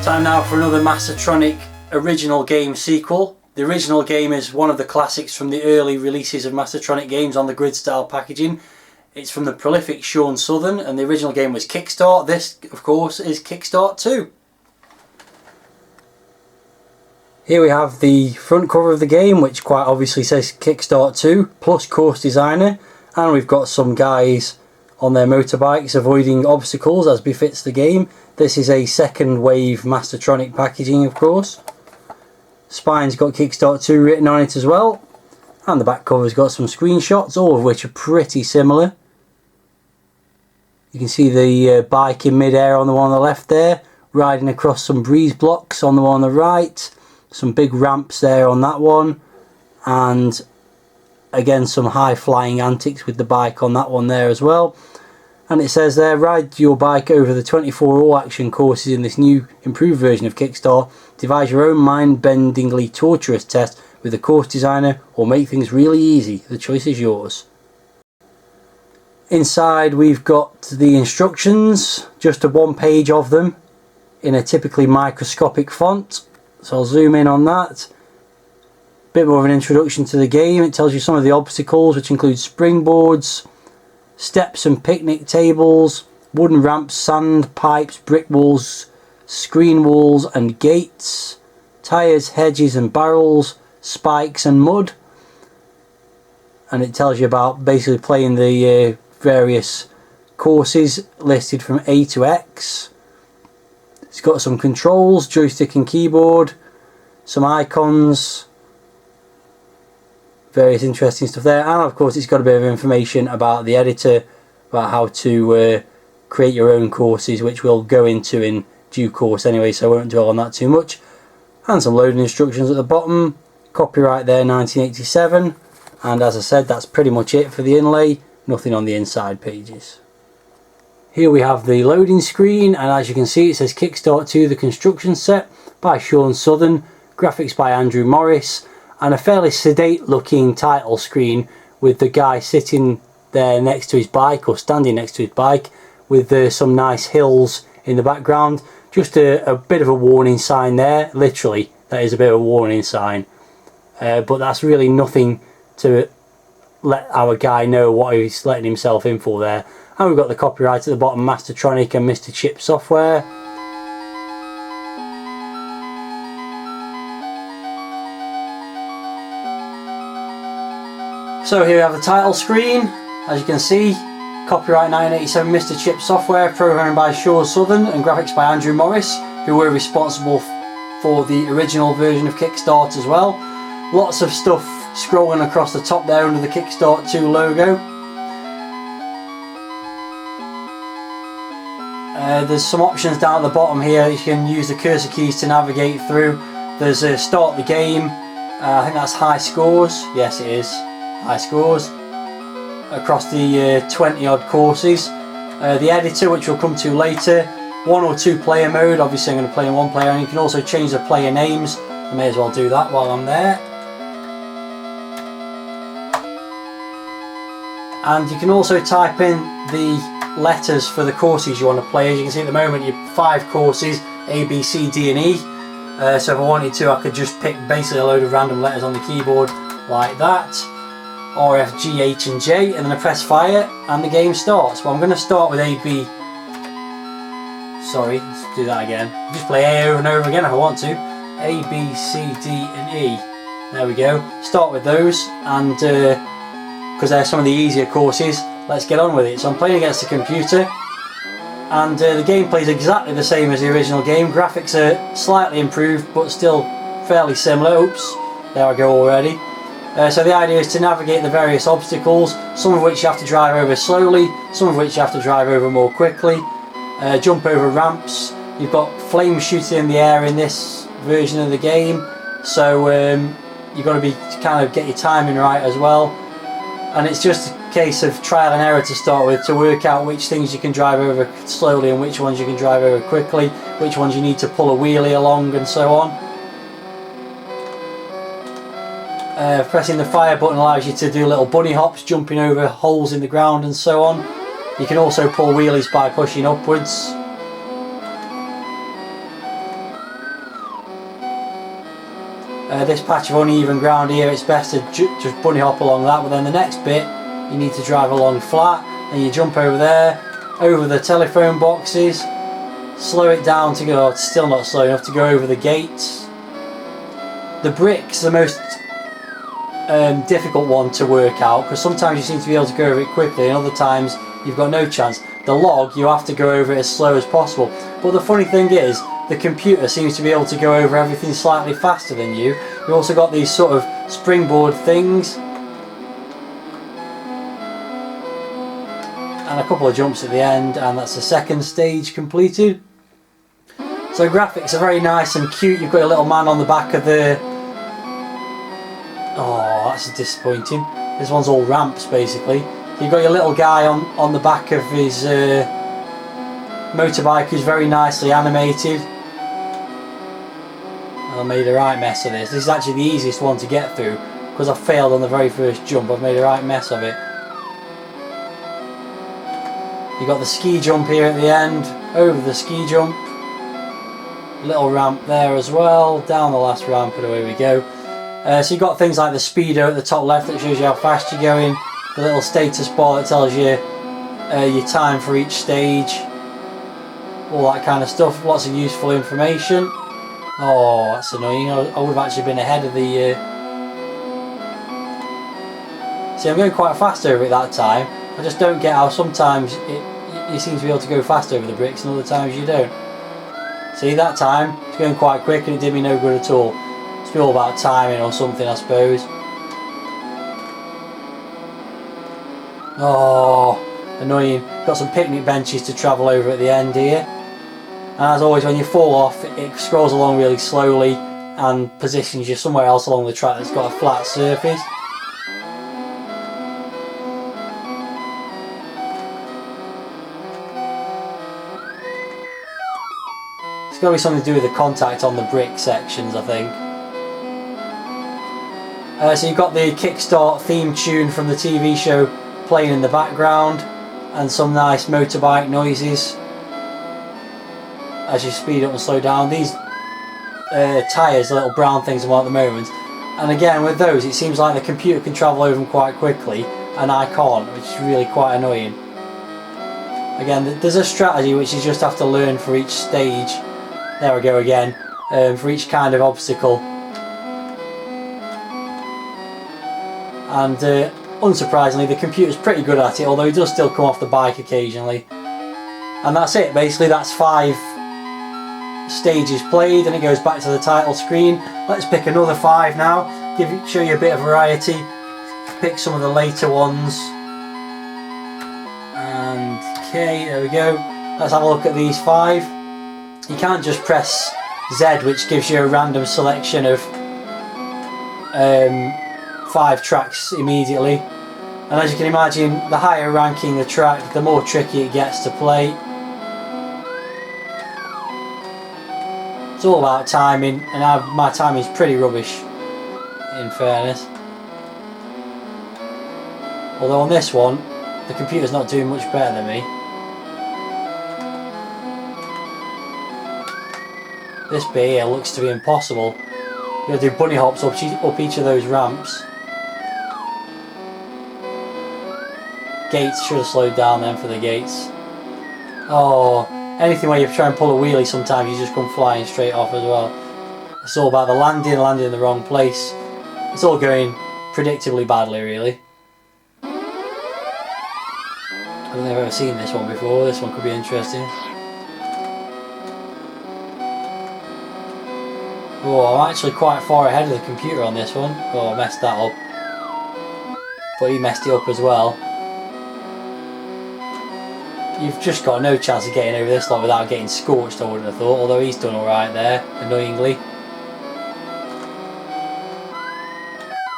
Time now for another Mastertronic original game sequel. The original game is one of the classics from the early releases of Mastertronic games on the grid style packaging. It's from the prolific Sean Southern, and the original game was Kikstart. This, of course, is Kikstart 2. Here we have the front cover of the game, which quite obviously says Kikstart 2 plus course designer, and we've got some guys on their motorbikes avoiding obstacles as befits the game. This is a second wave Mastertronic packaging, of course. Spine's got Kikstart 2 written on it as well, and the back cover's got some screenshots, all of which are pretty similar. You can see the bike in mid-air on the one on the left there, riding across some breeze blocks on the one on the right, some big ramps there on that one, and again some high flying antics with the bike on that one there as well. And it says there, ride your bike over the 24 all-action courses in this new improved version of Kikstart. Devise your own mind-bendingly torturous test with the course designer, or make things really easy. The choice is yours. Inside we've got the instructions, just a one page of them in a typically microscopic font. So I'll zoom in on that. Bit more of an introduction to the game. It tells you some of the obstacles, which include springboards, steps and picnic tables, wooden ramps, sand, pipes, brick walls, screen walls and gates, tyres, hedges and barrels, spikes and mud. And it tells you about basically playing the various courses listed from A to X. It's got some controls, joystick and keyboard, some icons, various interesting stuff there, and of course it's got a bit of information about the editor, about how to create your own courses, which we'll go into in due course anyway, so I won't dwell on that too much. And some loading instructions at the bottom, copyright there 1987, and as I said, that's pretty much it for the inlay, nothing on the inside pages. Here we have the loading screen, and as you can see it says Kikstart 2 the construction set by Sean Southern, graphics by Andrew Morris, and a fairly sedate looking title screen with the guy sitting there next to his bike, or standing next to his bike, with some nice hills in the background. Just a bit of a warning sign there, literally that is a bit of a warning sign, but that's really nothing to let our guy know what he's letting himself in for there. And we've got the copyright at the bottom, Mastertronic and Mr. Chip Software. So here we have the title screen, as you can see, copyright 1987 Mr. Chip Software, programmed by Sean Southern and graphics by Andrew Morris, who were responsible for the original version of Kikstart as well. Lots of stuff scrolling across the top there under the Kikstart 2 logo. There's some options down at the bottom here. You can use the cursor keys to navigate through. There's start the game, I think that's high scores, yes it is, high scores, across the 20 odd courses. The editor, which we'll come to later, 1 or 2 player mode, obviously I'm going to play in 1 player, and you can also change the player names. I may as well do that while I'm there. And you can also type in the letters for the courses you want to play. As you can see at the moment you've 5 courses, A, B, C, D and E. So if I wanted to I could just pick basically a load of random letters on the keyboard like that. R, F, G, H and J, and then I press fire and the game starts. Well, I'm going to start with A, B. Sorry, let's do that again. Just play A over and over again if I want to. A, B, C, D and E. There we go. Start with those, and because they're some of the easier courses, let's get on with it. So I'm playing against the computer, and the gameplay is exactly the same as the original game. Graphics are slightly improved but still fairly similar. Oops, there I go already. So the idea is to navigate the various obstacles, some of which you have to drive over slowly, some of which you have to drive over more quickly, jump over ramps. You've got flames shooting in the air in this version of the game, so you've got to be kind of get your timing right as well. And it's just a case of trial and error to start with, to work out which things you can drive over slowly and which ones you can drive over quickly, which ones you need to pull a wheelie along and so on. Pressing the fire button allows you to do little bunny hops, jumping over holes in the ground and so on. You can also pull wheelies by pushing upwards. This patch of uneven ground here, it's best to just bunny hop along that, but then the next bit you need to drive along flat, and you jump over there, over the telephone boxes, slow it down to go, it's still not slow enough to go over the gates. The brick's the most difficult one to work out, because sometimes you seem to be able to go over it quickly and other times you've got no chance. The log, you have to go over it as slow as possible, but the funny thing is the computer seems to be able to go over everything slightly faster than you. You've also got these sort of springboard things and a couple of jumps at the end, and that's the second stage completed. So graphics are very nice and cute. You've got a little man on the back of the... Oh, that's disappointing. This one's all ramps basically. You've got your little guy on the back of his motorbike who's very nicely animated. I made a right mess of this. This is actually the easiest one to get through because I failed on the very first jump. I've made a right mess of it. You've got the ski jump here at the end, over the ski jump. Little ramp there as well, down the last ramp, and away we go. So you've got things like the speedo at the top left that shows you how fast you're going. The little status bar that tells you your time for each stage. All that kind of stuff, lots of useful information. Oh, that's annoying. I would have actually been ahead of the... See, I'm going quite fast over it that time. I just don't get how sometimes you seem to be able to go fast over the bricks and other times you don't. See, that time it's going quite quick and it did me no good at all. It's all about timing or something, I suppose. Oh, annoying. Got some picnic benches to travel over at the end here. And as always, when you fall off, it scrolls along really slowly and positions you somewhere else along the track that's got a flat surface. It's got to be something to do with the contact on the brick sections, I think. So you've got the Kikstart theme tune from the TV show playing in the background, and some nice motorbike noises as you speed up and slow down. These tyres, the little brown things I'm on at the moment, and again with those it seems like the computer can travel over them quite quickly and I can't, which is really quite annoying. Again, there's a strategy which you just have to learn for each stage. There we go again, for each kind of obstacle. And unsurprisingly the computer's pretty good at it, although it does still come off the bike occasionally. And that's it, basically. That's 5 stages played and it goes back to the title screen. Let's pick another 5 now, show you a bit of variety, pick some of the later ones. And okay, there we go. Let's have a look at these 5. You can't just press Z, which gives you a random selection of 5 tracks immediately. And as you can imagine, the higher ranking the track, the more tricky it gets to play. It's all about timing, and my timing is pretty rubbish, in fairness. Although on this one, the computer's not doing much better than me. This bit here looks to be impossible. You've got to do bunny hops up each of those ramps. Gates, should have slowed down then for the gates. Oh, anything where you try and pull a wheelie sometimes you just come flying straight off as well. It's all about the landing in the wrong place. It's all going predictably badly really. I don't think I've ever seen this one before. This one could be interesting. Oh, I'm actually quite far ahead of the computer on this one. Oh, I messed that up. But he messed it up as well. You've just got no chance of getting over this lot without getting scorched, I wouldn't have thought, although he's done alright there, annoyingly.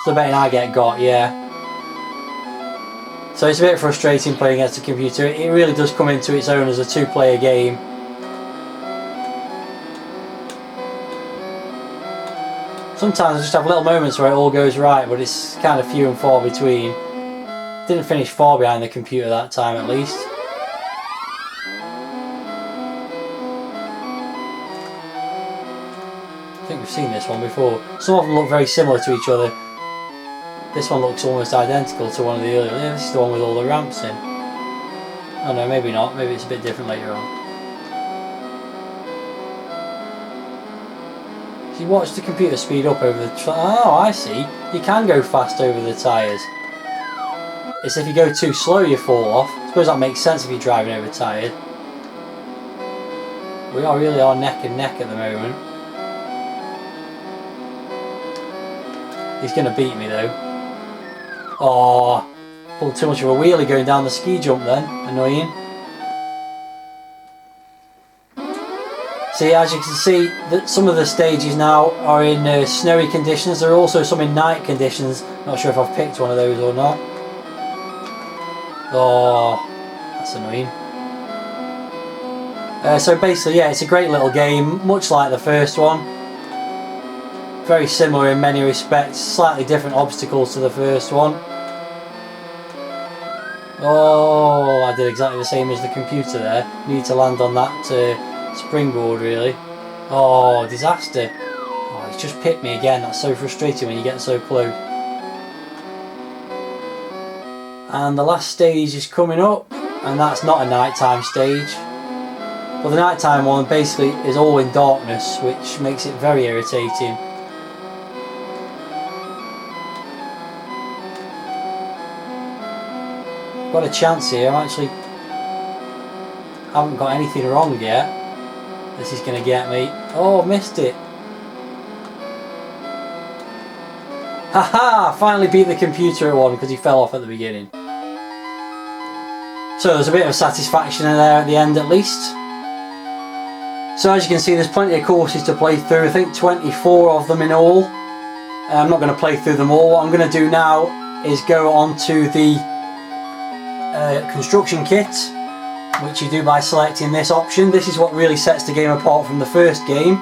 Still betting I get got, yeah. So it's a bit frustrating playing against a computer. It really does come into its own as a 2-player game. Sometimes I just have little moments where it all goes right, but it's kind of few and far between. Didn't finish far behind the computer that time at least. I think we seen this one before. Some of them look very similar to each other. This one looks almost identical to one of the earlier. Yeah, this is the one with all the ramps in. Oh no, maybe not. Maybe it's a bit different later on. So you watch the computer speed up over the... Oh, I see. You can go fast over the tyres. It's if you go too slow you fall off. I suppose that makes sense if you're driving over tired. We really are neck and neck at the moment. He's going to beat me though. Oh, pulled too much of a wheelie going down the ski jump then. Annoying. See, as you can see, that some of the stages now are in snowy conditions. There are also some in night conditions. Not sure if I've picked one of those or not. Oh, that's annoying. So basically, yeah, it's a great little game, much like the first one. Very similar in many respects, slightly different obstacles to the first one. Oh, I did exactly the same as the computer there. Need to land on that springboard, really. Oh, disaster. Oh, he's just picked me again. That's so frustrating when you get so close. And the last stage is coming up, and that's not a nighttime stage. But the nighttime one basically is all in darkness, which makes it very irritating. Got a chance here. I haven't got anything wrong yet. This is going to get me. Oh, missed it. Haha! Finally beat the computer at one because he fell off at the beginning. So there's a bit of satisfaction in there at the end at least. So as you can see, there's plenty of courses to play through. I think 24 of them in all. I'm not going to play through them all. What I'm going to do now is go on to the construction kit, which you do by selecting this option. This is what really sets the game apart from the first game.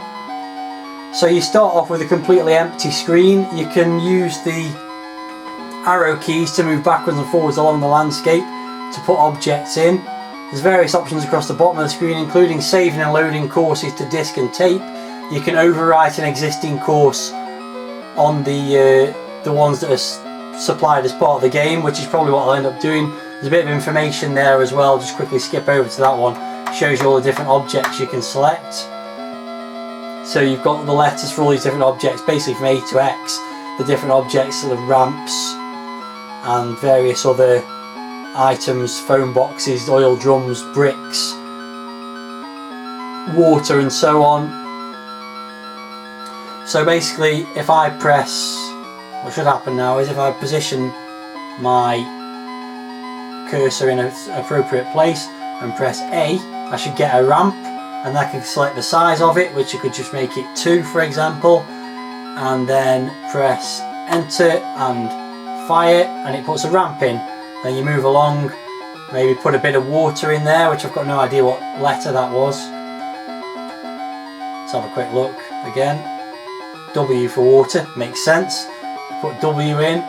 So you start off with a completely empty screen. You can use the arrow keys to move backwards and forwards along the landscape to put objects in. There's various options across the bottom of the screen, including saving and loading courses to disk and tape. You can overwrite an existing course on the ones that are supplied as part of the game, which is probably what I'll end up doing. There's a bit of information there as well. Just quickly skip over to that one. Shows you all the different objects you can select. So you've got the letters for all these different objects, basically from A to X. The different objects, the ramps and various other items, phone boxes, oil drums, bricks, water and so on. So basically if I press, what should happen now is if I position my cursor in an appropriate place and press A, I should get a ramp, and I can select the size of it, which you could just make it 2 for example, and then press enter and fire and it puts a ramp in. Then you move along, maybe put a bit of water in there, which I've got no idea what letter that was. Let's have a quick look again. W for water, makes sense. Put W in,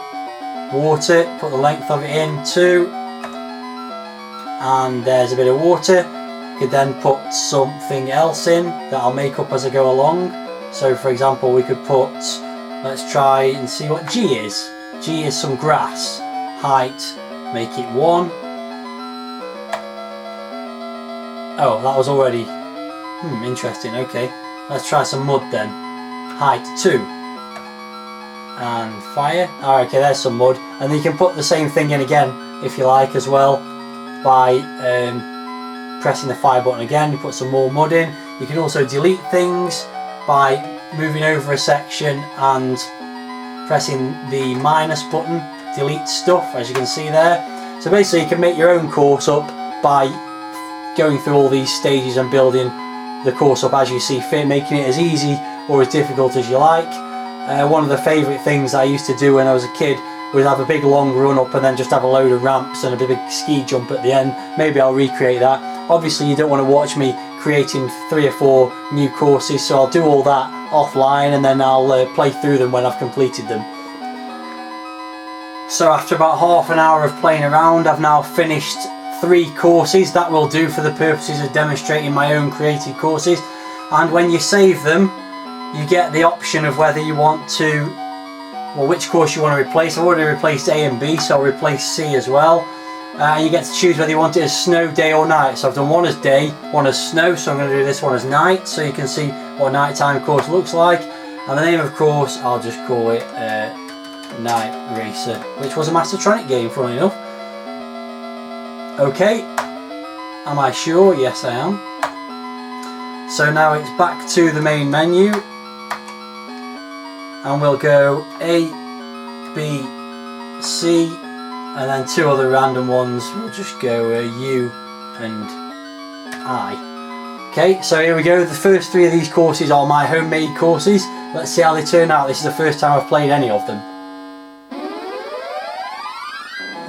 water, put the length of it in 2, and there's a bit of water. You could then put something else in that I'll make up as I go along. So for example we could put, let's try and see what G is. G is some grass. Height, make it 1. Oh, that was already interesting. Okay, let's try some mud then. Height 2 and fire. Alright, okay, there's some mud, and then you can put the same thing in again if you like as well by pressing the fire button again. You put some more mud in. You can also delete things by moving over a section and pressing the minus button. Delete stuff, as you can see there. So basically you can make your own course up by going through all these stages and building the course up as you see fit, making it as easy or as difficult as you like. One of the favourite things that I used to do when I was a kid was have a big long run up and then just have a load of ramps and a big ski jump at the end. Maybe I'll recreate that. Obviously you don't want to watch me creating 3 or 4 new courses, so I'll do all that offline and then I'll play through them when I've completed them. So after about half an hour of playing around, I've now finished 3 courses. That will do for the purposes of demonstrating my own created courses. And when you save them, you get the option of whether you want to, well, which course you want to replace. I've already replaced A and B, so I'll replace C as well. You get to choose whether you want it as snow, day or night. So I've done one as day, one as snow, so I'm going to do this one as night, so you can see what a nighttime course looks like. And the name of course, I'll just call it Night Racer, which was a Mastertronic game, funnily enough. Okay, am I sure? Yes, I am. So now it's back to the main menu, and we'll go A, B, C, and then two other random ones. We'll just go U and I. Okay, so here we go. The first three of these courses are my homemade courses. Let's see how they turn out. This is the first time I've played any of them.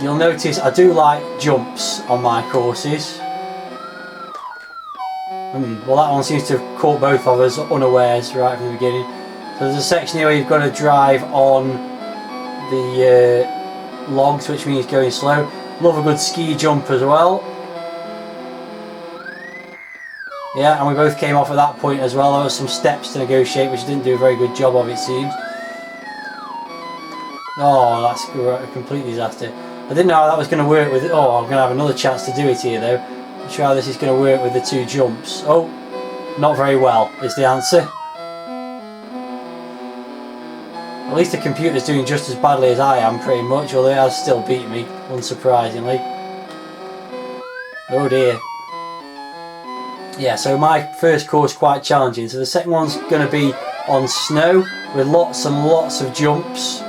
You'll notice I do like jumps on my courses. Well, that one seems to have caught both of us unawares right from the beginning. So there's a section here where you've got to drive on the logs, which means going slow. Love a good ski jump as well. Yeah, and we both came off at that point as well. There were some steps to negotiate, which I didn't do a very good job of, it seems. Oh, that's a complete disaster. I didn't know how that was going to work with it. Oh, I'm going to have another chance to do it here though. Not sure how this is going to work with the two jumps. Oh, not very well is the answer. At least the computer's doing just as badly as I am pretty much, although it has still beat me, unsurprisingly. Oh dear. Yeah, so my first course quite challenging. So the second one's going to be on snow with lots and lots of jumps,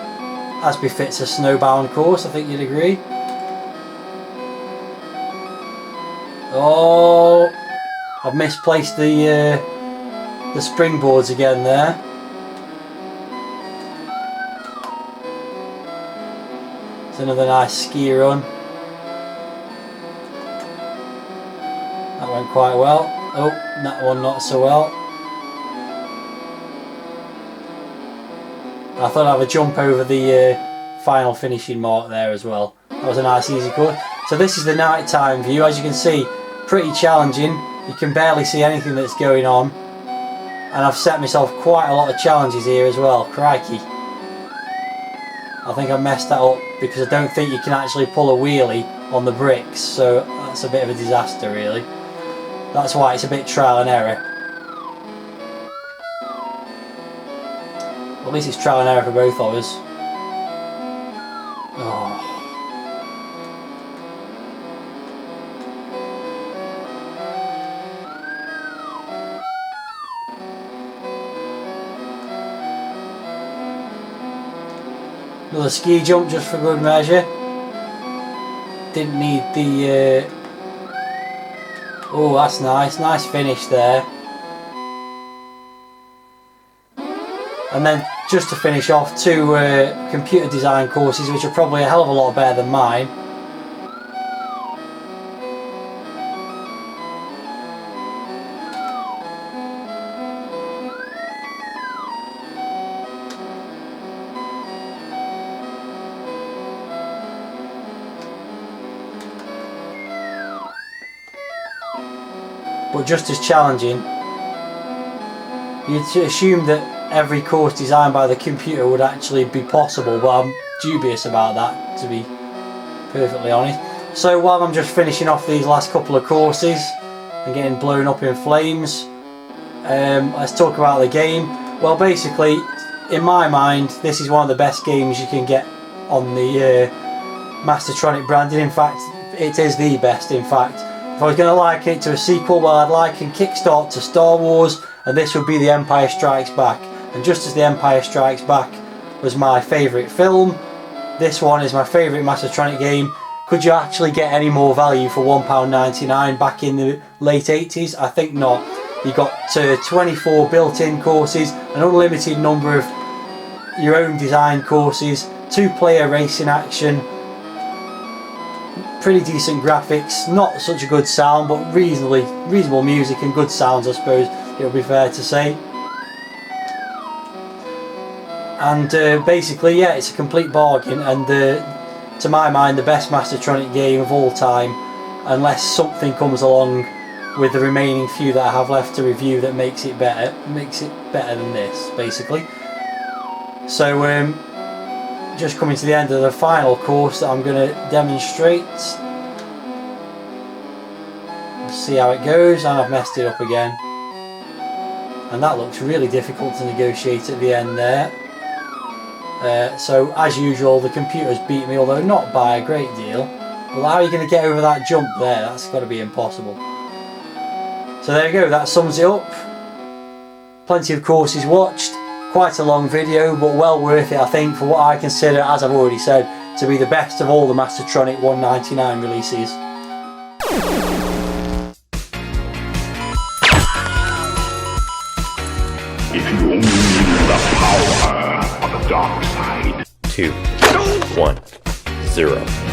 as befits a snowbound course, I think you'd agree. Oh, I've misplaced the springboards again there. It's another nice ski run. That went quite well. Oh, that one not so well. I thought I'd have a jump over the final finishing mark there as well. That was a nice easy course. So this is the nighttime view. As you can see, pretty challenging. You can barely see anything that's going on. And I've set myself quite a lot of challenges here as well. Crikey. I think I messed that up because I don't think you can actually pull a wheelie on the bricks. So that's a bit of a disaster really. That's why it's a bit trial and error. At least it's trial and error for both of us. Oh. Another ski jump just for good measure. Didn't need the... Oh, that's nice. Nice finish there. And then just to finish off, two computer design courses, which are probably a hell of a lot better than mine. But just as challenging. You'd assume that every course designed by the computer would actually be possible, but I'm dubious about that, to be perfectly honest. So while I'm just finishing off these last couple of courses and getting blown up in flames, let's talk about the game. Well, basically, in my mind, this is one of the best games you can get on the Mastertronic branding. In fact, it is the best, in fact. If I was going to liken it to a sequel, well, I'd liken Kikstart to Star Wars, and this would be The Empire Strikes Back. And just as The Empire Strikes Back was my favourite film, this one is my favourite Mastertronic game. Could you actually get any more value for £1.99 back in the late 80s? I think not. You got 24 built-in courses, an unlimited number of your own design courses, 2-player racing action, pretty decent graphics, not such a good sound, but reasonable music and good sounds, I suppose it would be fair to say. And basically, yeah, it's a complete bargain, and to my mind, the best Mastertronic game of all time, unless something comes along with the remaining few that I have left to review that makes it better than this, basically. So just coming to the end of the final course that I'm going to demonstrate. Let's see how it goes, and I've messed it up again. And that looks really difficult to negotiate at the end there. So as usual, the computer's beat me, although not by a great deal. Well, how are you going to get over that jump there? That's got to be impossible. So there you go, that sums it up. Plenty of courses watched. Quite a long video, but well worth it, I think, for what I consider, as I've already said, to be the best of all the Mastertronic 199 releases. If you only knew the power of the dark side. 2, 1, 0.